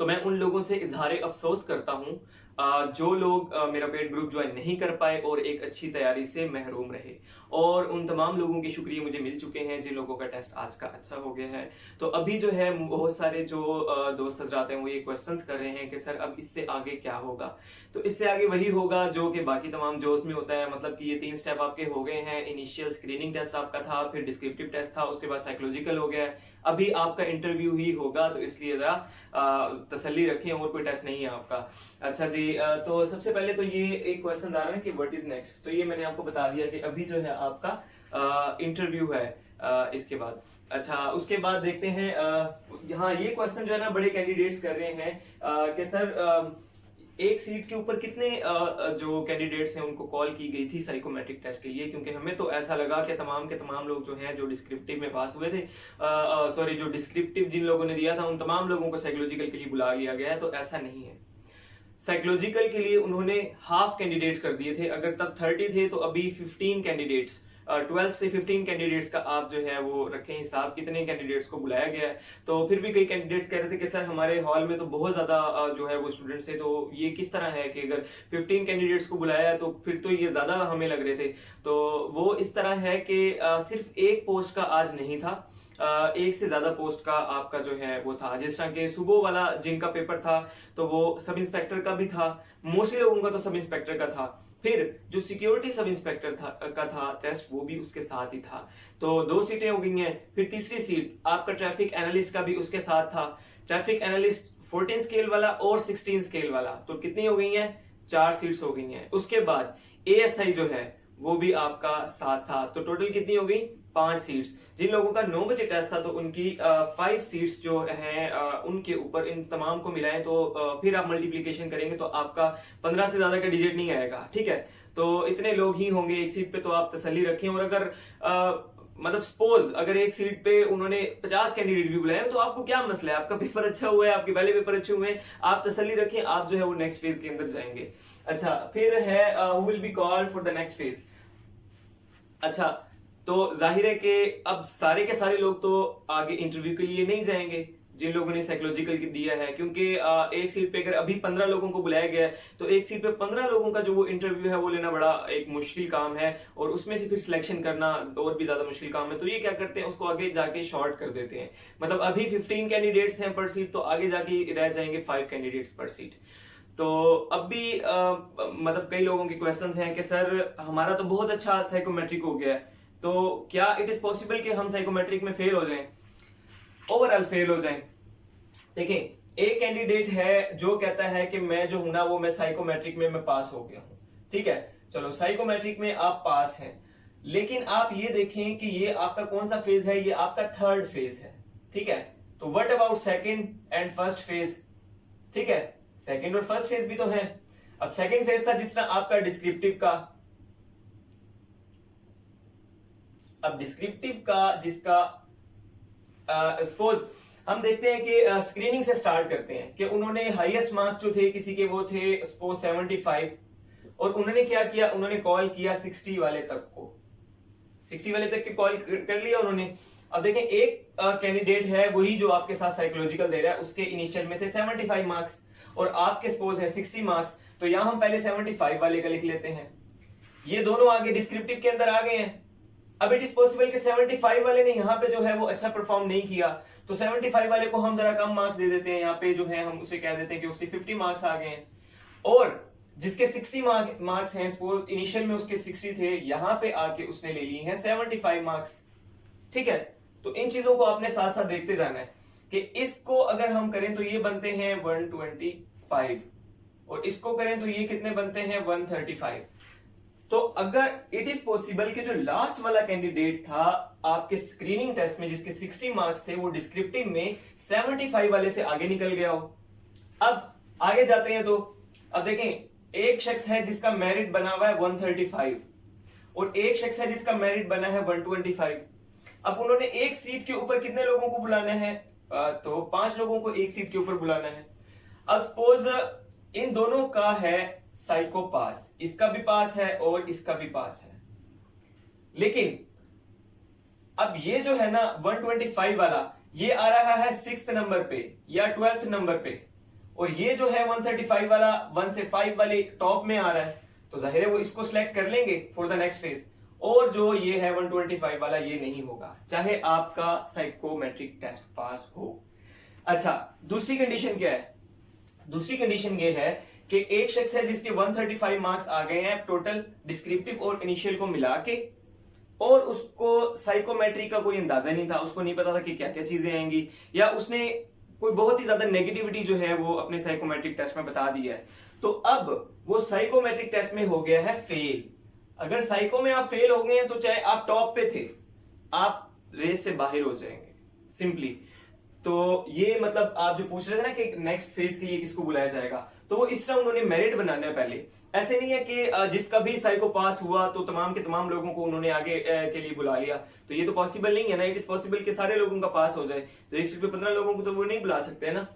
तो मैं उन लोगों से इजहार अफसोस करता हूँ जो लोग मेरा पेड ग्रुप ज्वाइन नहीं कर पाए और एक अच्छी तैयारी से महरूम रहे। और उन तमाम लोगों के शुक्रिया मुझे मिल चुके हैं जिन लोगों का टेस्ट आज का अच्छा हो गया है। तो अभी जो है बहुत सारे जो दोस्त हजरात हैं वो ये क्वेश्चंस कर रहे हैं कि सर अब इससे आगे क्या होगा। तो इससे आगे वही होगा जो कि बाकी तमाम जोश में होता है, मतलब कि ये 3 स्टेप आपके हो गए हैं। इनिशियल स्क्रीनिंग टेस्ट आपका था, फिर डिस्क्रिप्टिव टेस्ट था, उसके बाद साइकोलॉजिकल हो गया है, अभी आपका इंटरव्यू ही होगा। तो इसलिए जरा तसल्ली रखें, और कोई टेस्ट नहीं है आपका। अच्छा जी, तो सबसे पहले तो ये एक क्वेश्चन आ रहा है कि व्हाट इज नेक्स्ट। तो ये मैंने आपको बता दिया कि अभी जो है आपका इंटरव्यू है इसके बाद। अच्छा, उसके बाद देखते हैं यहाँ ये क्वेश्चन जो है ना बड़े कैंडिडेट्स कर रहे हैं कि सर एक सीट के ऊपर कितने जो कैंडिडेट्स हैं उनको कॉल की गई थी साइकोमेट्रिक टेस्ट के लिए, क्योंकि हमें तो ऐसा लगा कि तमाम के तमाम लोग जो हैं जो डिस्क्रिप्टिव में पास हुए थे, सॉरी जो डिस्क्रिप्टिव जिन लोगों ने दिया था उन तमाम लोगों को साइकोलॉजिकल के लिए बुला लिया गया है। तो ऐसा नहीं है। साइकोलॉजिकल के लिए उन्होंने हाफ कैंडिडेट्स कर दिए थे। अगर तब 30 थे तो अभी 15 कैंडिडेट्स, 12 से 15 कैंडिडेट्स का आप जो है वो रखें हिसाब कितने कैंडिडेट्स को बुलाया गया है। तो फिर भी कई कैंडिडेट्स कह रहे थे कि सर हमारे हॉल में तो बहुत ज्यादा जो है वो स्टूडेंट्स थे, तो ये किस तरह है कि अगर 15 कैंडिडेट्स को बुलाया तो फिर तो ये ज्यादा हमें लग रहे थे। तो वो इस तरह है कि सिर्फ एक पोस्ट का आज नहीं था, एक से ज्यादा पोस्ट का आपका जो है वो था। जिस तरह के सुबह वाला जिनका पेपर था तो वो सब इंस्पेक्टर का भी था, मोस्टली लोगों का तो सब इंस्पेक्टर का था। फिर जो सिक्योरिटी सब इंस्पेक्टर का था टेस्ट, वो भी उसके साथ ही था। तो 2 सीटें हो गई हैं। फिर तीसरी सीट आपका ट्रैफिक एनालिस्ट का भी उसके साथ था। ट्रैफिक एनालिस्ट 14 स्केल वाला और 16 स्केल वाला, तो कितनी हो गई हैं? 4 सीट्स हो गई हैं। उसके बाद एएसआई जो है वो भी आपका साथ था। तो टोटल कितनी हो गई? 5 सीट्स। जिन लोगों का 9 बजे टेस्ट था तो उनकी 5 सीट्स जो हैं उनके ऊपर इन तमाम को मिलाएं तो फिर आप मल्टीप्लीकेशन करेंगे तो आपका 15 से ज्यादा का डिजिट नहीं आएगा। ठीक है, तो इतने लोग ही होंगे एक सीट पे, तो आप तसल्ली रखें। और अगर मतलब सपोज अगर एक सीट पे उन्होंने 50 कैंडिडेट भी बुलाए तो आपको क्या मसला है? आपका पेपर अच्छा हुआ है, आपके पहले पेपर अच्छे हुए हैं, आप तसल्ली रखें, आप जो है वो नेक्स्ट फेज के अंदर जाएंगे। अच्छा, फिर है who will be called for the next phase. अच्छा, तो जाहिर है कि अब सारे के सारे लोग तो आगे इंटरव्यू के लिए नहीं जाएंगे जिन लोगों ने साइकोलॉजिकल दिया है, क्योंकि एक सीट पे अगर अभी 15 लोगों को बुलाया गया है तो एक सीट पे 15 लोगों का जो वो इंटरव्यू है वो लेना बड़ा एक मुश्किल काम है, और उसमें से फिर सिलेक्शन करना और भी ज्यादा मुश्किल काम है। तो ये क्या करते हैं, उसको आगे जाके शॉर्ट कर देते हैं। मतलब अभी 15 कैंडिडेट्स हैं पर सीट, तो आगे जाके रह जाएंगे 5 कैंडिडेट्स पर सीट। तो अब भी मतलब कई लोगों के क्वेश्चंस हैं कि सर हमारा तो बहुत अच्छा साइकोमेट्रिक हो गया है, तो क्या इट इज पॉसिबल कि हम साइकोमेट्रिक में फेल हो जाएं, ओवरऑल फेल हो जाएं? देखिए, एक कैंडिडेट है जो कहता है कि मैं जो हूं ना वो मैं साइकोमेट्रिक में मैं पास हो गया हूं। ठीक है, चलो साइकोमेट्रिक में आप पास हैं, लेकिन आप ये देखें कि ये आपका कौन सा फेज है? ये आपका 3rd फेज है। ठीक है, तो what about 2nd and 1st phase? ठीक है, 2nd और 1st फेज भी तो है। अब 2nd फेज था जिस तरह आपका डिस्क्रिप्टिव का, अब डिस्क्रिप्टिव का जिसका सपोज हम देखते हैं कि स्क्रीनिंग से स्टार्ट करते हैं कि उन्होंने हाईएस्ट मार्क्स जो थे किसी के वो थे सपोज 75, और उन्होंने क्या किया, उन्होंने कॉल किया 60 वाले तक को, 60 वाले तक के कॉल कर लिया उन्होंने। अब देखें एक कैंडिडेट है वही जो आपके साथ साइकोलॉजिकल दे रहा है, उसके इनिशियल में थे 75 मार्क्स और आपके सपोज है 60 मार्क्स, तो यहां हम पहले 75 वाले का लिख लेते हैं। ये दोनों आगे डिस्क्रिप्टिव के अंदर आ गए हैं। अब इट इज पॉसिबल कि 75 वाले ने यहाँ पे जो है वो अच्छा परफॉर्म नहीं किया, तो 75 वाले को हम जरा कम मार्क्स दे देते हैं, यहाँ पे जो है हम उसे कह देते हैं कि उसके 50 मार्क्स आ गए हैं। और जिसके 60 मार्क्स हैं, सपोज इनिशियल में उसके 60 थे, यहाँ पे आके उसने ले लिए हैं 75 मार्क्स। ठीक है, तो इन चीजों को आपने साथ साथ देखते जाना है कि इसको अगर हम करें तो ये बनते हैं 125, और इसको करें तो ये कितने बनते हैं 135। तो अगर इट इज पॉसिबल कि जो लास्ट वाला कैंडिडेट था आपके स्क्रीनिंग टेस्ट में जिसके 60 मार्क्स थे, वो डिस्क्रिप्टिव में 75 वाले से आगे निकल गया हो। अब आगे जाते हैं तो अब देखें, एक शख्स है जिसका मेरिट बना हुआ है 135 और एक शख्स है जिसका मेरिट बना है 125। अब उन्होंने एक सीट के ऊपर कितने लोगों को बुलाना है? तो 5 लोगों को एक सीट के ऊपर बुलाना है। अब सपोज इन दोनों का है साइको पास, इसका भी पास है और इसका भी पास है, लेकिन अब ये जो है ना 125 वाला ये आ रहा है 6th नंबर पे या 12th नंबर पे। और ये जो है 135 वाला 1 से 5 वाले टॉप में आ रहा है, तो जाहिर है वो इसको सिलेक्ट कर लेंगे फॉर द नेक्स्ट फेज। और जो ये है 125 वाला, ये नहीं होगा चाहे आपका साइकोमेट्रिक टेस्ट पास हो। अच्छा, दूसरी कंडीशन क्या है? दूसरी कंडीशन ये है कि एक शख्स है जिसके 135 मार्क्स आ गए हैं टोटल डिस्क्रिप्टिव और इनिशियल को मिला के, और उसको साइकोमेट्री का कोई अंदाजा नहीं था, उसको नहीं पता था कि क्या क्या चीजें आएंगी, या उसने कोई बहुत ही ज्यादा नेगेटिविटी जो है वो अपने साइकोमेट्रिक टेस्ट में बता दिया है, तो अब वो साइकोमेट्रिक टेस्ट में हो गया है फेल। अगर साइको में आप फेल हो गए हैं तो चाहे आप टॉप पे थे, आप रेस से बाहर हो जाएंगे सिंपली। तो ये मतलब आप जो पूछ रहे थे ना कि नेक्स्ट फेज के लिए किसको बुलाया जाएगा, तो वो इस तरह उन्होंने मेरिट बनाना है पहले। ऐसे नहीं है कि जिसका भी साइको पास हुआ तो तमाम के तमाम लोगों को उन्होंने आगे के लिए बुला लिया, तो ये तो पॉसिबल नहीं है ना। इट इज पॉसिबल कि सारे लोगों का पास हो जाए, तो 115 लोगों को तो वो नहीं बुला सकते है ना।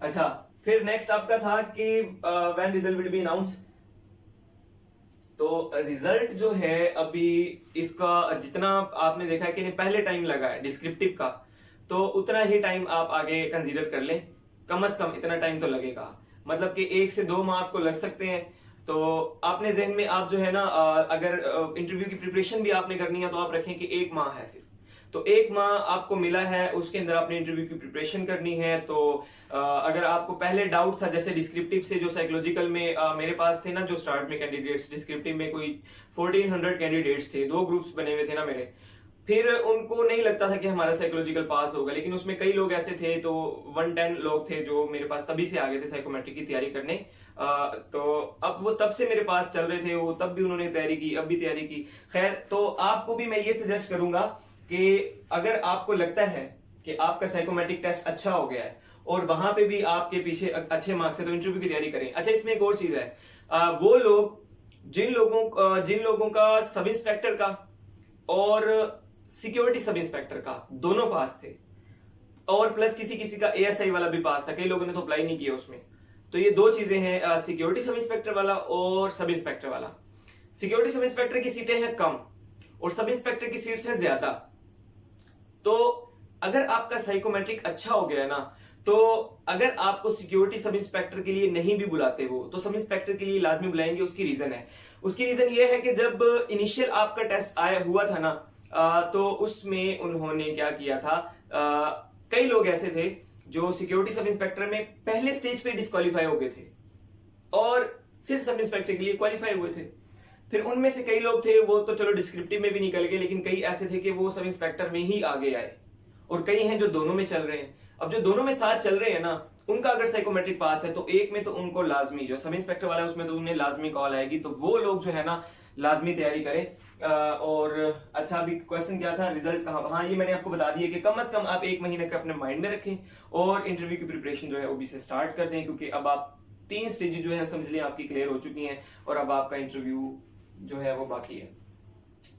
अच्छा, फिर नेक्स्ट आपका था कि when result will be announce. तो रिजल्ट जो है अभी इसका जितना आपने देखा है कि पहले टाइम लगा है डिस्क्रिप्टिव का, तो उतना ही टाइम आप आगे कंसीडर कर लें, कम से कम इतना टाइम तो लगेगा। मतलब कि 1 से 2 माह आपको लग सकते हैं। तो आपने जहन में आप जो है ना अगर इंटरव्यू की प्रिपरेशन भी आपने करनी है तो आप रखें कि 1 माह है सिर्फ, तो 1 माह आपको मिला है, उसके अंदर आपने इंटरव्यू की प्रिपरेशन करनी है। तो अगर आपको पहले डाउट था, जैसे डिस्क्रिप्टिव से जो साइकोलॉजिकल में मेरे पास थे ना जो स्टार्ट में कैंडिडेट्स, डिस्क्रिप्टिव में कोई 1400 कैंडिडेट्स थे, 2 ग्रुप्स बने हुए थे ना मेरे, फिर उनको नहीं लगता था कि हमारा साइकोलॉजिकल पास होगा, लेकिन उसमें कई लोग ऐसे थे, तो 110 लोग थे जो मेरे पास तभी से आ गए थे साइकोमेट्रिक की तैयारी करने। तो अब वो तब से मेरे पास चल रहे थे, वो तब भी उन्होंने तैयारी की, अब भी तैयारी की। खैर, तो आपको भी मैं ये सजेस्ट करूंगा कि अगर आपको लगता है कि आपका साइकोमेट्रिक टेस्ट अच्छा हो गया है और वहां पे भी आपके पीछे अच्छे मार्क्स है, तो इंटरव्यू की तैयारी करें। अच्छा, इसमें एक और चीज है, वो लोग जिन लोगों का सब इंस्पेक्टर का और सिक्योरिटी सब इंस्पेक्टर का दोनों पास थे, और प्लस किसी किसी का एएसआई वाला भी पास था, कई लोगों ने तो अप्लाई नहीं किया उसमें। तो ये 2 चीजें हैं, सिक्योरिटी सब इंस्पेक्टर वाला और सब इंस्पेक्टर वाला। सिक्योरिटी सब इंस्पेक्टर की सीटें हैं कम और सब इंस्पेक्टर की सीट्स हैं ज्यादा। तो अगर आपका साइकोमेट्रिक अच्छा हो गया ना, तो अगर आपको सिक्योरिटी सब इंस्पेक्टर के लिए नहीं भी बुलाते वो, तो सब इंस्पेक्टर के लिए लाजमी बुलाएंगे। उसकी रीजन है, उसकी रीजन ये है कि जब इनिशियल आपका टेस्ट आया हुआ था ना, तो उसमें उन्होंने क्या किया था, कई लोग ऐसे थे जो सिक्योरिटी सब इंस्पेक्टर में पहले स्टेज पे डिस्क्वालीफाई हो गए थे और सिर्फ सब इंस्पेक्टर के लिए क्वालिफाई हुए थे। फिर उनमें से कई लोग थे वो तो चलो डिस्क्रिप्टिव में भी निकल गए, लेकिन कई ऐसे थे कि वो सब इंस्पेक्टर में ही आगे आए, और कई हैं जो दोनों में चल रहे हैं। अब जो दोनों में साथ चल रहे हैं ना, उनका अगर साइकोमेट्रिक पास है तो एक में तो उनको लाजमी, जो सब इंस्पेक्टर वाला है उसमें तो उन्हें लाजमी कॉल आएगी, तो वो लोग जो है ना लाजमी तैयारी करें। और अच्छा, अभी क्वेश्चन क्या था, रिजल्ट कहाँ? हाँ, ये मैंने आपको बता दिया कि कम से कम आप 1 महीने का अपने माइंड में रखें और इंटरव्यू की प्रिपरेशन जो है वो भी से स्टार्ट कर दें, क्योंकि अब आप 3 स्टेज जो है समझ लें आपकी क्लियर हो चुकी हैं और अब आपका इंटरव्यू जो है वो बाकी है।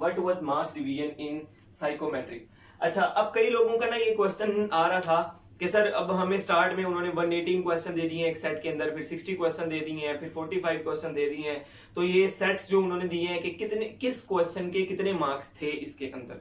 What was marks division in psychometric? अच्छा, अब कई लोगों का ना ये क्वेश्चन आ रहा था कि सर अब हमें स्टार्ट में उन्होंने 118 क्वेश्चन दे दिए हैं एक सेट के अंदर, फिर 60 क्वेश्चन दे दिए हैं, फिर 45 क्वेश्चन दे दिए हैं, तो ये सेट्स जो उन्होंने दिए हैं कि कितने किस क्वेश्चन के कितने मार्क्स थे इसके अंदर।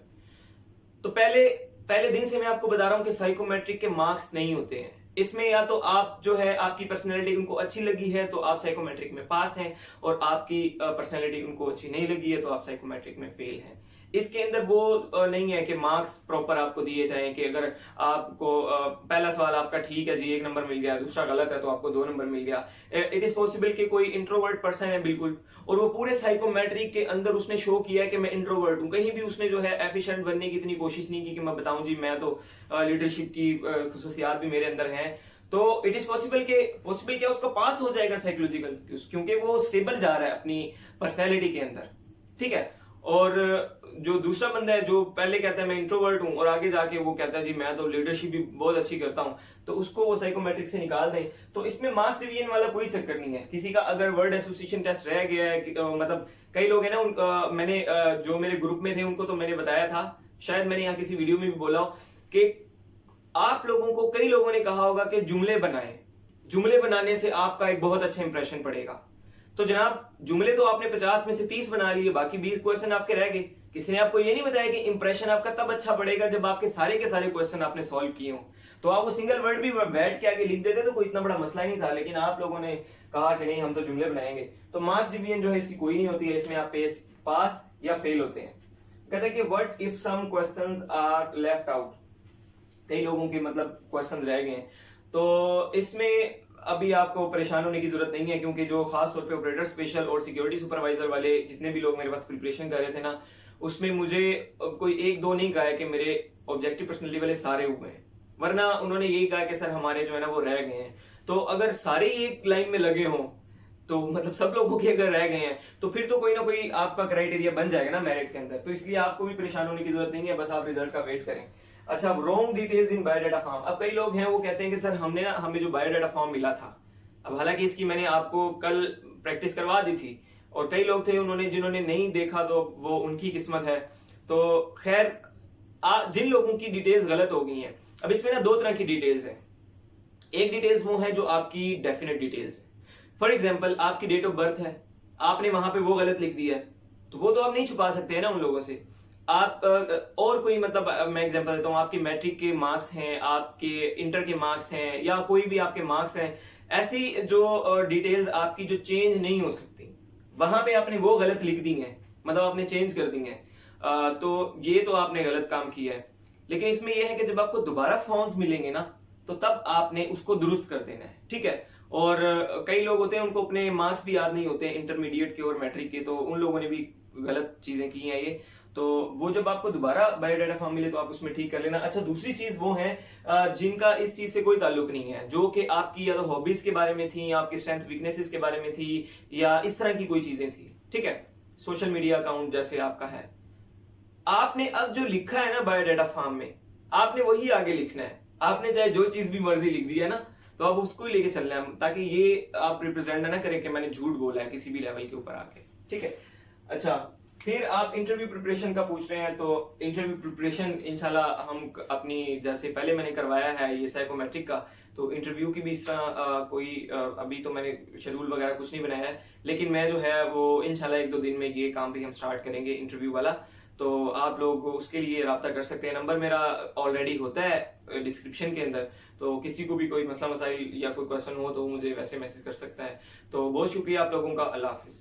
तो पहले दिन से मैं आपको बता रहा हूं कि साइकोमेट्रिक के मार्क्स नहीं होते हैं इसमें। या तो आप जो है आपकी पर्सनैलिटी उनको अच्छी लगी है तो आप साइकोमेट्रिक में पास हैं, और आपकी पर्सनैलिटी उनको अच्छी नहीं लगी है तो आप साइकोमेट्रिक में फेल हैं। इसके अंदर वो नहीं है कि मार्क्स प्रॉपर आपको दिए जाएं कि अगर आपको पहला सवाल आपका ठीक है जी 1 नंबर मिल गया, दूसरा गलत है तो आपको 2 नंबर मिल गया। इट इज पॉसिबल कि कोई इंट्रोवर्ट पर्सन है बिल्कुल, और वो पूरे साइकोमेट्रिक के अंदर उसने शो किया है कि मैं इंट्रोवर्ट हूं, कहीं भी उसने जो है एफिशिएंट बनने की इतनी कोशिश नहीं की कि मैं बताऊं जी मैं तो लीडरशिप की खुसूसियात भी मेरे अंदर हैं। तो इट इज पॉसिबल क्या उसका पास हो जाएगा साइकोलॉजिकल, क्योंकि वो स्टेबल जा रहा है अपनी पर्सनैलिटी के अंदर, ठीक है। और जो दूसरा बंदा है जो पहले कहता है मैं इंट्रोवर्ट हूं और आगे जाके वो कहता है जी मैं तो लीडरशिप भी बहुत अच्छी करता हूं, तो उसको वो साइकोमेट्रिक से निकाल दें। तो इसमें मार्क्स डिवीजन वाला कोई चक्कर नहीं है। किसी का अगर वर्ड एसोसिएशन टेस्ट रह गया है मतलब कई लोग हैं ना, मैंने जो मेरे ग्रुप में थे उनको तो मैंने बताया था, शायद मैंने यहाँ किसी वीडियो में भी बोला हो कि आप लोगों को कई लोगों ने कहा होगा कि जुमले बनाएं, जुमले बनाने से आपका एक बहुत अच्छा इंप्रेशन पड़ेगा। तो जनाब जुमले तो आपने 50 में से 30 बना लिए, बाकी 20 क्वेश्चन आपके रह गए। किसी ने आपको ये नहीं बताया कि इंप्रेशन आपका तब अच्छा पड़ेगा जब आपके सारे के सारे क्वेश्चन आपने सॉल्व किए हो। तो आप वो सिंगल वर्ड भी बैठ के आगे लिख देते तो कोई इतना बड़ा मसला ही नहीं था, लेकिन आप लोगों ने कहा कि नहीं हम तो जुमले बनाएंगे। तो मार्क्स डिवीजन जो है इसकी कोई नहीं होती है, इसमें आप पास या फेल होते हैं। कहते हैं कि what if some questions are left out, कई लोगों के मतलब क्वेश्चंस रह गए हैं। तो इसमें अभी आपको परेशान होने की जरूरत नहीं है, क्योंकि जो खास तौर पे ऑपरेटर स्पेशल और सिक्योरिटी सुपरवाइजर वाले जितने भी लोग मेरे पास प्रिपरेशन कर रहे थे ना, उसमें मुझे कोई एक दो नहीं कहा है कि मेरे ऑब्जेक्टिव पर्सनैलिटी वाले सारे हुए हैं, वरना उन्होंने यही कहा कि सर हमारे जो है ना वो रह गए हैं। तो अगर सारे ही एक लाइन में लगे हों तो मतलब सब लोगों के अगर रह गए हैं तो फिर तो कोई ना कोई आपका क्राइटेरिया बन जाएगा ना मेरिट के अंदर। तो इसलिए आपको भी परेशान होने की जरूरत नहीं है, बस आप रिजल्ट का वेट करें। अच्छा, wrong details in biodata form. अब कई लोग हैं वो कहते हैं कि सर हमें जो बायोडाटा फॉर्म मिला था, अब हालांकि इसकी मैंने आपको कल प्रैक्टिस करवा दी थी, और कई लोग थे जिन्होंने नहीं देखा तो वो उनकी किस्मत है। तो खैर जिन लोगों की डिटेल्स गलत हो गई हैं, अब इसमें ना दो तरह की डिटेल्स हैं। एक डिटेल्स वो है जो आपकी डेफिनेट डिटेल्स है। फॉर एग्जाम्पल आपकी डेट ऑफ बर्थ है, आपने वहां पे वो गलत लिख दिया है, तो वो तो आप नहीं छुपा सकते हैं ना उन लोगों से। आप और कोई मतलब मैं एग्जांपल देता हूँ, आपके मैट्रिक के मार्क्स हैं, आपके इंटर के मार्क्स हैं, या कोई भी आपके मार्क्स हैं, ऐसी जो डिटेल्स आपकी जो चेंज नहीं हो सकती, वहां पे आपने वो गलत लिख दी है, मतलब आपने चेंज कर दी है। तो ये तो आपने गलत काम किया है। लेकिन इसमें यह है कि जब आपको दोबारा फॉर्म्स मिलेंगे ना, तो तब आपने उसको दुरुस्त कर देना है, ठीक है। और कई लोग होते हैं उनको अपने मार्क्स भी याद नहीं होते इंटरमीडिएट के और मैट्रिक के, तो उन लोगों ने भी गलत चीजें की हैं ये। तो वो जब आपको दोबारा बायोडाटा फॉर्म मिले तो आप उसमें ठीक कर लेना। अच्छा, दूसरी चीज वो है जिनका इस चीज से कोई ताल्लुक नहीं है, जो कि आपकी या तो हॉबीज के बारे में थी, या आपकी स्ट्रेंथ वीकनेसेस के बारे में थी, या इस तरह की कोई चीजें थी, ठीक है। सोशल मीडिया अकाउंट जैसे आपका है, आपने अब जो लिखा है ना बायोडाटा फॉर्म में, आपने वही आगे लिखना है। आपने चाहे जो चीज भी मर्जी लिख दी है ना, तो आप उसको ही लेके चलना है, ताकि ये आप रिप्रेजेंट ना करें कि मैंने झूठ बोला है किसी भी लेवल के ऊपर आके, ठीक है। अच्छा, फिर आप इंटरव्यू प्रिपरेशन का पूछ रहे हैं, तो इंटरव्यू प्रिपरेशन इंशाल्लाह हम अपनी, जैसे पहले मैंने करवाया है ये साइकोमेट्रिक का, तो इंटरव्यू की भी इस तरह अभी तो मैंने शेड्यूल वगैरह कुछ नहीं बनाया है, लेकिन मैं जो है वो इंशाल्लाह एक दो दिन में ये काम भी हम स्टार्ट करेंगे इंटरव्यू वाला। तो आप लोग उसके लिए राब्ता कर सकते हैं, नंबर मेरा ऑलरेडी होता है डिस्क्रिप्शन के अंदर। तो किसी को भी कोई मसला मसाइल या कोई क्वेश्चन हो तो मुझे वैसे मैसेज कर सकता है। तो बहुत शुक्रिया आप लोगों का, अल्लाह हाफिज।